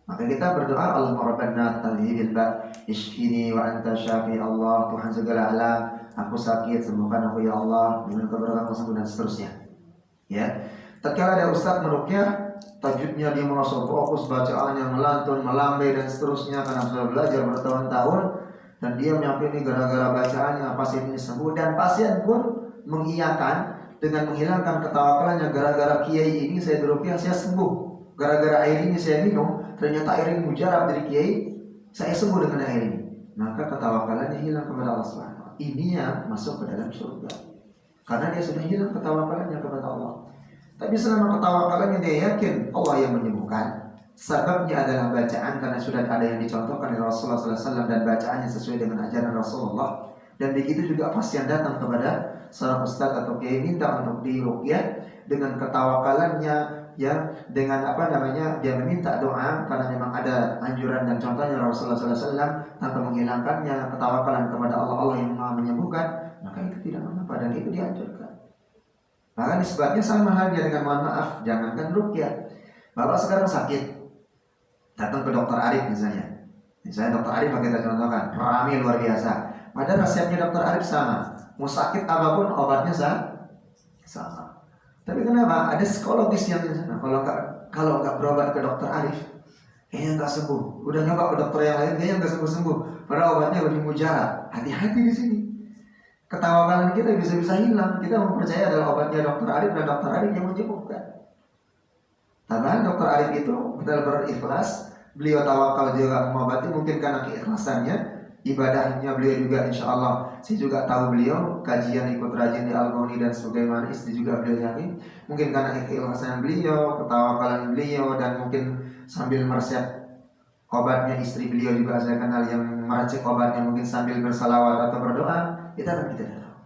Maka kita berdoa, Allahumma rabbana tadhibil ba ishfini wa anta syafi Allah, Tuhan segala alam, aku sakit, sembuhkan aku ya Allah, dengan keberkatan sembuh dan seterusnya. Ya, tatkala ada ustaz meruqyah, tajwidnya dia merasa fokus, bacaannya melantun, melambai dan seterusnya karena sudah belajar bertahun-tahun, dan dia meyakini gara-gara bacaannya pasien ini sembuh, dan pasien pun mengiyakan dengan menghilangkan ketawakulannya, gara-gara kiai ini saya diruqyah saya sembuh, gara-gara air ini saya minum, ternyata air ini mujarab dari kiai, saya sembuh dengan air ini. Maka ketawakulannya hilang kepada Allah Subhanahu wa taala. Ini yang masuk ke dalam surga. Karena dia sudah hilang ketawakulannya kepada Allah. Tapi selama ketawakulannya dia yakin Allah yang menyembuhkan, sebabnya adalah bacaan, karena sudah ada yang dicontohkan dari Rasulullah SAW dan bacaannya sesuai dengan ajaran Rasulullah. Dan begitu juga pasien datang kepada seorang ustaz atau kiai minta untuk diruqyah dengan ketawakalannya, ya, dengan dia meminta doa karena memang ada anjuran dan contohnya Rasulullah SAW tanpa menghilangkannya ketawakalan kepada Allah, Allah yang Maha menyembuhkan, maka itu tidak mengapa dan itu dianjurkan. Maka nisbatnya sama halnya dengan mohon maaf, jangankan ruqyah. Bapak sekarang sakit, datang ke dokter Arif misalnya dokter Arif kita contohkan, ramai luar biasa. Padahal resepnya dokter Arif sama, mau sakit apapun obatnya sama. Tapi kenapa? Ada psikologis yang di sana. Kalau nggak berobat ke dokter Arif, kayaknya nggak sembuh. Udah nyoba ke dokter yang lain, kayaknya nggak sembuh. Padahal obatnya lebih mujarab. Hati-hati di sini. Ketawakalan kita bisa hilang. Kita mempercayai adalah obatnya dokter Arif dan dokter Arif yang menyembuhkan. Padahal dokter Arif itu betul berikhlas. Beliau tawakal juga mengobati, mungkin karena keikhlasannya. Ibadahnya beliau juga insya Allah, saya juga tahu beliau kajian ikut rajin di Al-Ghani dan sebagaimana istri juga beliau yakin, mungkin karena keikhlasan beliau, ketawakalan beliau, dan mungkin sambil meresep obatnya istri beliau juga saya kenal yang meracik obatnya mungkin sambil bersalawat atau berdoa, kita kan tidak tahu.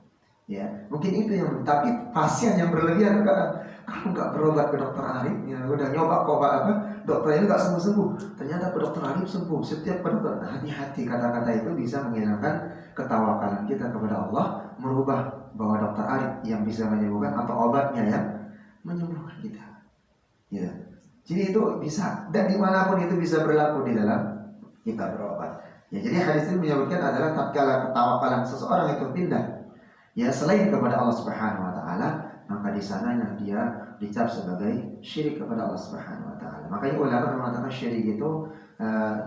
Ya, mungkin itu yang. Tapi pasien yang berlebihan kalau nggak berobat ke dokter Arif, ya udah nyoba obat dokter ini nggak sembuh-sembuh, ternyata ke dokter Arif sembuh. Setiap ke dokter, hati-hati, kata-kata itu bisa menghilangkan ketawakalan kita kepada Allah, merubah bahwa dokter Arif yang bisa menyembuhkan atau obatnya yang menyembuhkan kita. Ya, jadi itu bisa, dan dimanapun itu bisa berlaku di dalam kita berobat. Ya, jadi hadis ini menyebutkan adalah tatkala ketawakalan seseorang itu pindah, ya selain kepada Allah Subhanahu Wa Taala, maka di sananya dia dicap sebagai syirik kepada Allah Subhanahu Wa Taala. Makanya ulama mengatakan syirik itu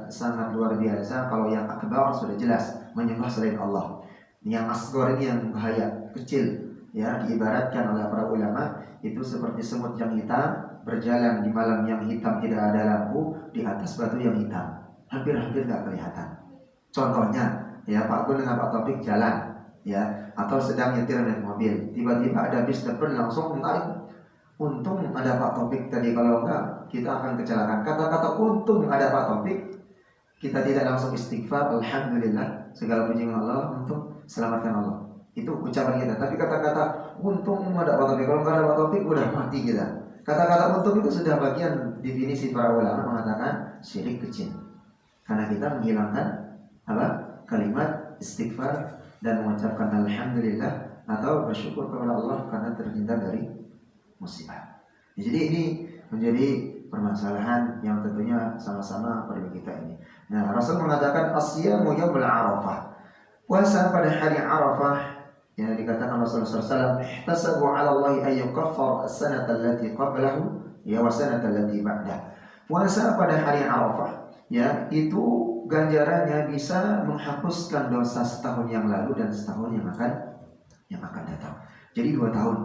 sangat luar biasa. Kalau yang akbar sudah jelas menyembah selain Allah. Yang asghar ini yang bahaya, kecil, ya diibaratkan oleh para ulama itu seperti semut yang hitam berjalan di malam yang hitam, tidak ada lampu, di atas batu yang hitam, hampir-hampir nggak kelihatan. Contohnya, ya Pak Gun dengan Pak Taufik jalan, ya, atau sedang nyetir naik mobil, tiba-tiba ada bis depan langsung naik. Untung ada Pak Taufik tadi, kalau enggak kita akan kecelakaan. Kata-kata untung ada Pak Taufik, kita tidak langsung istighfar, alhamdulillah, segala puji Allah untuk selamatkan Allah. Itu ucapan kita. Tapi kata-kata untung ada Pak Taufik, kalau enggak ada Pak Taufik udah mati kita. Kata-kata untung itu sudah bagian definisi para ulama mengatakan syirik kecil. Karena kita menghilangkan kalimat istighfar dan mengucapkan alhamdulillah atau bersyukur kepada Allah karena terhindar dari musibah. Jadi ini menjadi permasalahan yang tentunya sama-sama perlu kita ini. Nah, Rasul mengatakan asyamu yaumul arafah. Puasa pada hari Arafah, yang dikatakan Rasulullah SAW, ihtasabu 'ala Allah ay yukaffar as-sanata allati qablahu ya wa sanata allati ba'dah. Puasa pada hari Arafah, ya, itu ganjarannya bisa menghapuskan dosa setahun yang lalu dan setahun yang akan datang. Jadi 2 tahun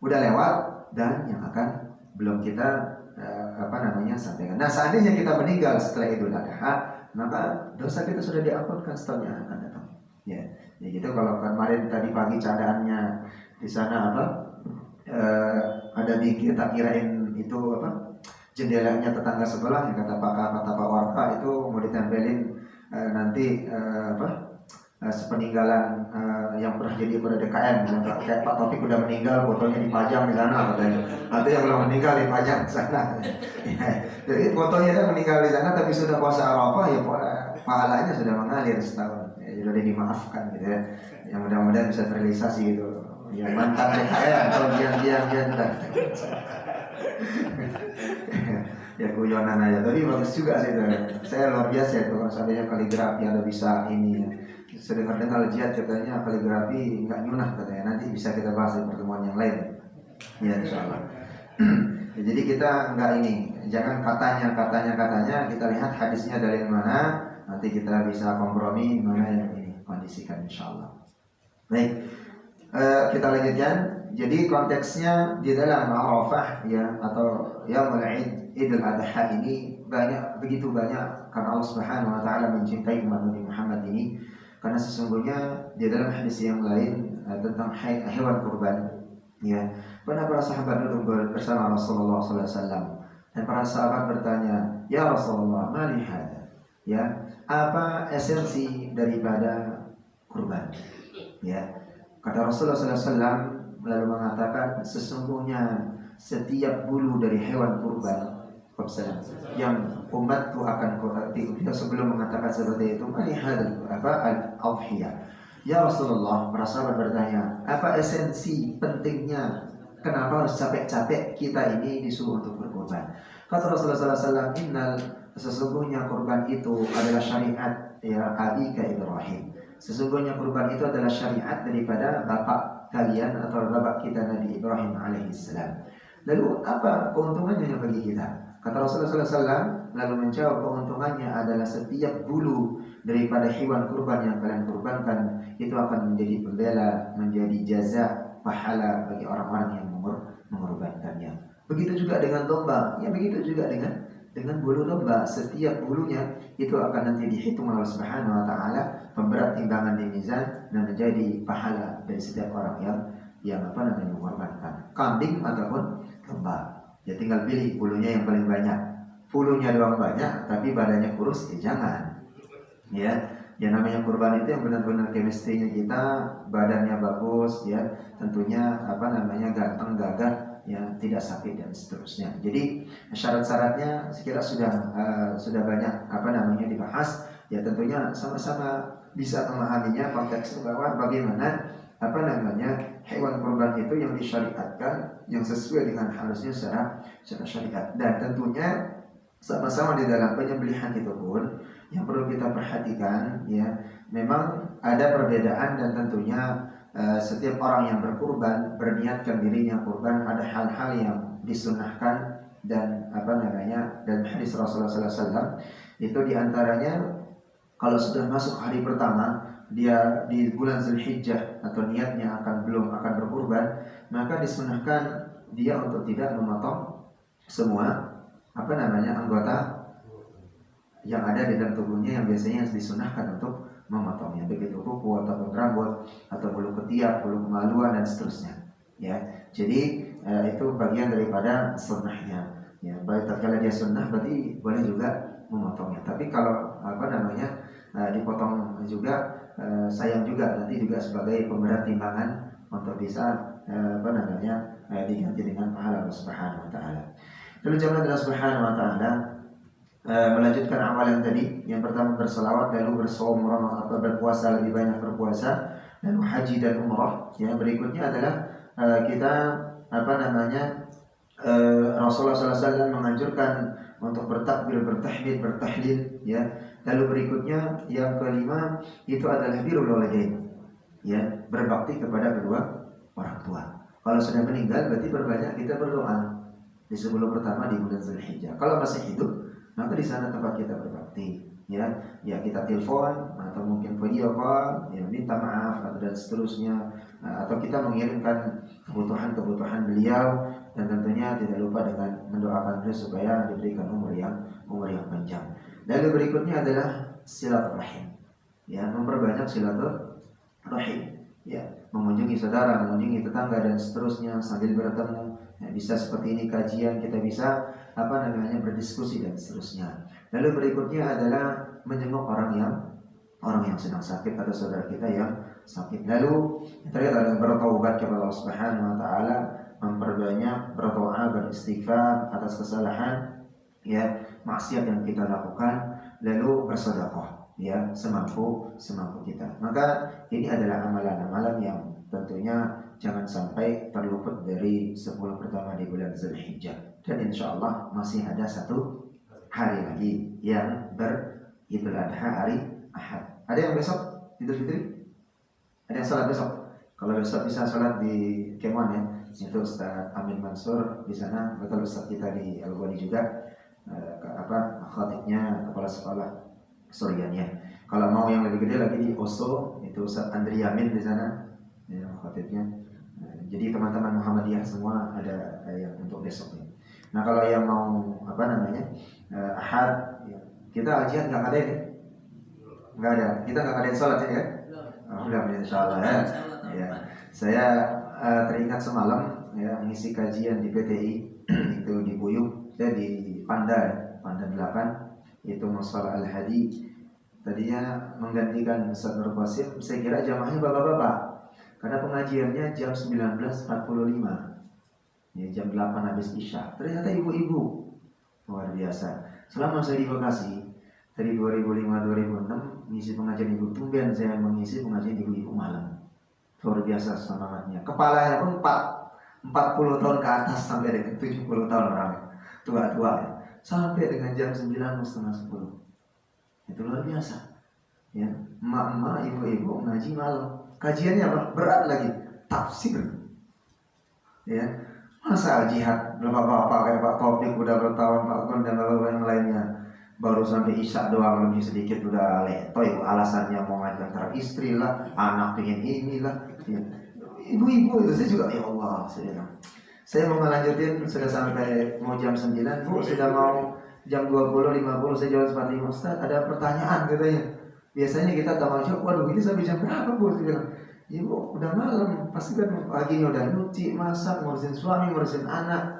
udah lewat dan yang akan belum kita sampaikan. Nah, seandainya kita meninggal setelah Idul Adha, maka dosa kita sudah diampunkan setahun yang akan datang. Ya gitu. Kalau kemarin tadi pagi keadaannya di sana ada dikir, tak kirain itu jendelanya tetangga sebelah, yang kata Pak Warka itu mau ditempelin nanti sepeninggalan yang pernah jadi pada DKM, kayak Pak Taufik udah meninggal, fotonya dipajang di sana katanya. Nanti yang belum meninggal dipajang di sana. Jadi fotonya dia meninggal di sana, tapi sudah puasa Arafah, ya pahalanya sudah mengalir setahun. Ya, sudah dimaafkan gitu ya. Yang mudah-mudahan bisa terrealisasi gitu. Yang mantan DKM atau dia sudah. Ya guyonan aja, tapi bagus juga sih itu. Saya luar biasa itu kalau seandainya kaligrafi ada bisa ini ya. Saya dengar jihad katanya kaligrafi nggak nyunah katanya. Nanti bisa kita bahas di pertemuan yang lain. Ya insya Allah. Ya, jadi kita nggak ini, jangan katanya kita lihat hadisnya dari mana. Nanti kita bisa kompromi mana yang ini kondisikan insya Allah. Baik, kita lanjutkan. Jadi konteksnya di dalam Arafah ya atau Yaumul Idul Adha ini begitu banyak karena Allah Subhanahu wa taala mencintai umat Nabi Muhammad ini, karena sesungguhnya di dalam hadis yang lain tentang hewan kurban ya, pernah para sahabat duduk bersama Rasulullah SAW dan para sahabat bertanya, ya Rasulullah, ma li hada, ya, apa esensi daripada kurban ya. Kata Rasulullah SAW lalu mengatakan, sesungguhnya setiap bulu dari hewan kurban yang umatku akan kurban. Sebelum mengatakan seperti itu, melihat apa al-adhiyah. Ya Rasulullah, para sahabat bertanya, apa esensi pentingnya? Kenapa harus capek-capek kita ini disuruh untuk berkorban? Kata Rasulullah SAW, innal, sesungguhnya kurban itu adalah syariat ya abika Ibrahim. Sesungguhnya kurban itu adalah syariat daripada bapak kalian atau bapak kita Nabi Ibrahim alaihissalam. Lalu apa keuntungannya bagi kita? Kata Rasulullah SAW lalu menjawab, keuntungannya adalah setiap bulu daripada hewan kurban yang kalian kurbankan itu akan menjadi pembela, menjadi jaza, pahala bagi orang-orang yang mengorbankannya. Begitu juga dengan domba, ya begitu juga dengan bulu domba. Setiap bulunya itu akan nanti dihitung oleh Allah Subhanahu wa taala, pemberat timbangan di mizan dan menjadi pahala dari setiap orang yang mengorbankan kambing ataupun domba. Ya tinggal pilih bulunya yang paling banyak. Bulunya doang banyak tapi badannya kurus, jangan. Ya namanya kurban itu yang benar-benar chemistry-nya kita, badannya bagus ya, tentunya ganteng, gagah, ya tidak sakit dan seterusnya. Jadi syarat-syaratnya sekira sudah banyak dibahas. Ya tentunya sama-sama bisa memahaminya konteksnya bahwa bagaimana hewan kurban itu yang disyariatkan yang sesuai dengan harusnya secara syariat, dan tentunya sama-sama di dalam penyembelihan itu pun yang perlu kita perhatikan ya, memang ada perbedaan dan tentunya setiap orang yang berkurban berniatkan dirinya kurban, ada hal-hal yang disunahkan dan dan hadis Rasulullah SAW itu diantaranya kalau sudah masuk hari pertama dia di bulan Zulhijjah atau niatnya belum akan berkurban, maka disunahkan dia untuk tidak memotong semua anggota yang ada di dalam tubuhnya yang biasanya disunahkan untuk memotongnya, begitu kuku ataupun rambut atau bulu ketiak, bulu kemaluan dan seterusnya. Ya, jadi itu bagian daripada sunnahnya. Ya, baik tatkala dia sunnah berarti boleh juga memotongnya. Tapi kalau dipotong juga sayang juga, nanti juga sebagai pemberat timbangan untuk bisa diganti dengan pahala Allah Subhanahu wa taala. Lalu jemaah Allah Subhanahu wa taala melanjutkan amalan tadi. Yang pertama berselawat, lalu bersaum atau berpuasa, lebih banyak berpuasa, lalu haji dan umrah. Yang berikutnya adalah kita Rasulullah SAW menganjurkan untuk bertakbir, bertahmid, bertahlil ya. Lalu berikutnya yang kelima itu adalah birrul walidain ya, berbakti kepada kedua orang tua. Kalau sudah meninggal berarti berbanyak kita berdoa di 10 pertama di bulan Zulhijjah. Kalau masih hidup maka di sana tempat kita berbakti ya kita telepon atau mungkin video call ya, minta maaf atau dan seterusnya, atau kita mengirimkan kebutuhan beliau, dan tentunya tidak lupa dengan mendoakan beliau supaya diberikan umur yang panjang. Lalu berikutnya adalah silaturahim ya, memperbanyak silaturahim ya, mengunjungi saudara, mengunjungi tetangga dan seterusnya sambil bertemu ya, bisa seperti ini kajian, kita bisa berdiskusi dan seterusnya. Lalu berikutnya adalah menjenguk orang yang sedang sakit atau saudara kita yang sakit. Lalu terakhir adalah bertaubat kepada Allah Subhanahu wa taala, memperbanyak berdoa, beristighfar atas kesalahan ya, maksiat yang kita lakukan, lalu bersedekah ya semampu kita. Maka ini adalah amalan-amalan yang tentunya jangan sampai terluput dari 10 pertama di bulan Zulhijjah. dan insya Allah masih ada 1 hari lagi yang Idul Adha hari Ahad. Ada yang besok Idul Fitri? Ada yang sholat besok? Kalau besok bisa sholat di Kemon ya, itu Ustaz Amin Mansur di sana, betul Ustaz kita di Al-Ghani juga, khatibnya kepala sekolah Suryanya. Kalau mau yang lebih gede lagi di Oso, itu Ustaz Andri Yamin di sana, ya, khatibnya. Jadi teman-teman Muhammadiyah semua ada yang untuk besok ini. Nah kalau yang mau Ahad, ya, kita al-jihad nggak ada ya? Nggak ada. Kita nggak ada sholat ya? Alhamdulillah, insya Allah ya. Ya. Saya teringat semalam ya mengisi kajian di PTI itu di Buyuk, saya di Panda 8 itu Musalah Al-Hadi. Tadinya menggantikan Ustaz Nur Qasim, saya kira jamaahnya bapak-bapak. Karena pengajiannya jam 19.45. Ya, jam 8 habis Isya. Ternyata ibu-ibu. Luar biasa. Selama saya di Bekasi dari 2005-2006 mengisi pengajian ibu, tumben saya mengisi pengajian ibu-ibu malam. Luar biasa semangatnya. Kepalanya pun 40 tahun ke atas sampai dengan 70 tahun orang tua-tua ya. Sampai dengan jam 9:30. Itu luar biasa. Ya, emak-emak, ibu-ibu ngaji malam. Kajiannya apa? Berat lagi, tafsir. Ya, masa jihad bapak-bapak kayak Pak Taufik udah bertahun, Pak Gun dan bapak yang lainnya baru sampai Isya doang lebih sedikit udah letoy, alasannya mau ngajak antara istri lah, anak pengen inilah. Ya. Ibu-ibu itu saya juga ya Allah, saya mau melanjutin sudah sampai mau jam 9, Bu, sudah mau jam 20.50 saya jawab 45, Ustaz ada pertanyaan katanya. Biasanya kita tanggal jawab, waduh ini sampai jam berapa Bu? Saya bilang, ibu udah malam, pasti kan paginya udah nyuci, masak, ngurusin suami, ngurusin anak.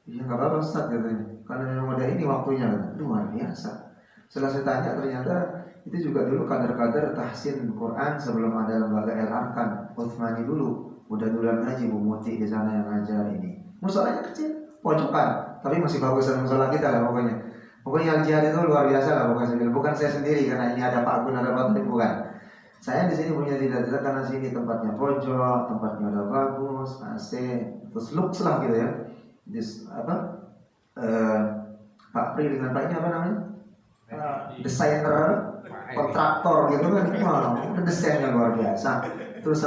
Ya nggak apa-apa Ustaz katanya, karena memang udah ini waktunya. Luar biasa. Setelah saya tanya ternyata itu juga dulu kader-kader tahsin Quran sebelum ada lembaga El Arkan, Utsmani dulu. Udah duluan ngaji, Bu Muti di sana yang ngajar ini. Musolanya kecil, pojokan, tapi masih bagusan musola kita lah pokoknya. Pokoknya al-jihad itu luar biasa lah pokoknya. Bukan saya sendiri karena ini ada Pak Gun, ada Pak Taufik, bukan. Saya di sini punya cita-cita karena sini tempatnya pojok, tempatnya udah bagus, AC, terus looks lah gitu ya. Pak Pri dengan Pak ini apa namanya? Desainer, kontraktor gitu kan, udah desainnya luar biasa. Terus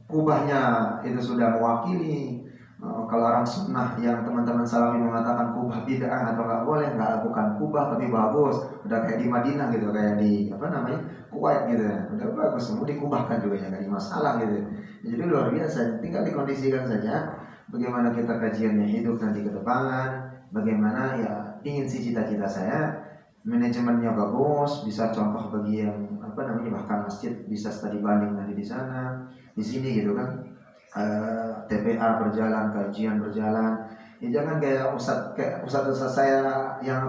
kubahnya itu sudah mewakili. Kalau orang sunnah yang teman-teman Salafi mengatakan kubah bid'ah atau nggak boleh, nggak lakukan kubah tapi bagus, udah kayak di Madinah gitu, kayak di Kuwait gitu ya, udah bagus, semua dikubahkan juga ya, nggak ada masalah gitu. Jadi luar biasa, tinggal dikondisikan saja bagaimana kita kajiannya hidup nanti ke depan, bagaimana ya ingin sih cita-cita saya manajemennya bagus, bisa contoh bagi yang bahkan masjid bisa studi banding nanti di sana, di sini gitu kan. TPA berjalan, kajian berjalan. Ya jangan kayak ustadz saya yang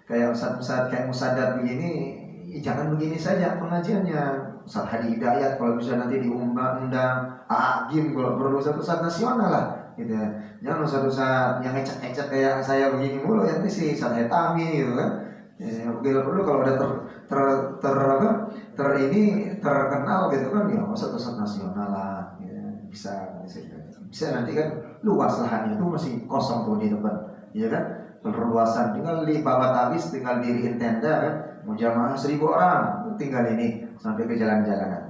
kayak ustadz kayak musadat begini. Ya jangan begini saja pengajiannya. Ustadz Hadi Hidayat kalau bisa nanti diundang Agim kalau perlu ustadz nasional lah gitu ya. Jangan ustadz yang ecek-ecek kayak saya begini mulu, yang ini sih ustadz Hetami gitu kan. Ya, perlu kalau udah terkenal gitu kan ya ustadz nasional lah. Bisa nanti kan luas lahannya itu masih kosong tuh di depan, ya kan? Perluasan tinggal di babat habis, tinggal diriin tenda kan, mau jamaah 1.000 orang, tinggal ini sampai ke jalan-jalanan.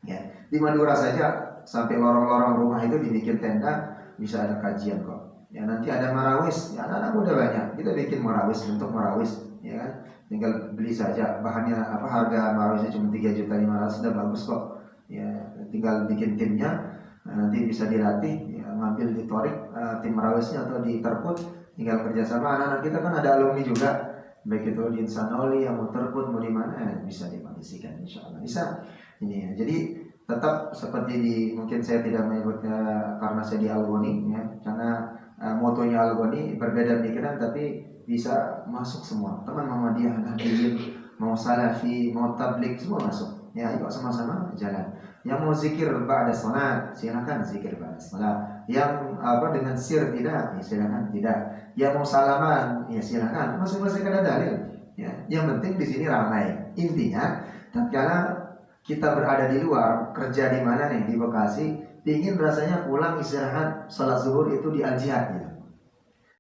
Ya, di Madura saja sampai lorong-lorong rumah itu dibikin tenda, bisa ada kajian kok. Ya nanti ada marawis, ya anak-anak udah banyak, kita bikin marawis untuk marawis, ya kan? Tinggal beli saja bahannya harga marawisnya cuma 3.500.000 sudah bagus kok. Ya tinggal bikin timnya. Nanti bisa dilatih, ya, ngambil di Torik tim marawisnya atau di Terput, tinggal kerjasama. Anak-anak kita kan ada alumni juga, baik itu di Insanoli yang mau Terput mau di mana, bisa dikondisikan, insya Allah bisa. Ini ya. Jadi tetap seperti mungkin saya tidak menyebutnya karena saya di Al-Ghani, ya, karena motonya Al-Ghani berbeda pikiran tapi bisa masuk semua. Teman Muhammadiyah, Nahdliyin, mau Salafi, mau Tabligh semua masuk. Ya, yuk sama-sama jalan. Yang mau zikir ba'da salat, silakan zikir ba'da salat. Yang dengan sir tidak, ya silakan tidak. Yang mau salaman, ya silakan. Masing-masing ada dalil. Ya, yang penting di sini ramai. Intinya, tatkala kita berada di luar, kerja di mana nih di Bekasi, ingin rasanya pulang istirahat salat zuhur itu di Al-Jihad gitu.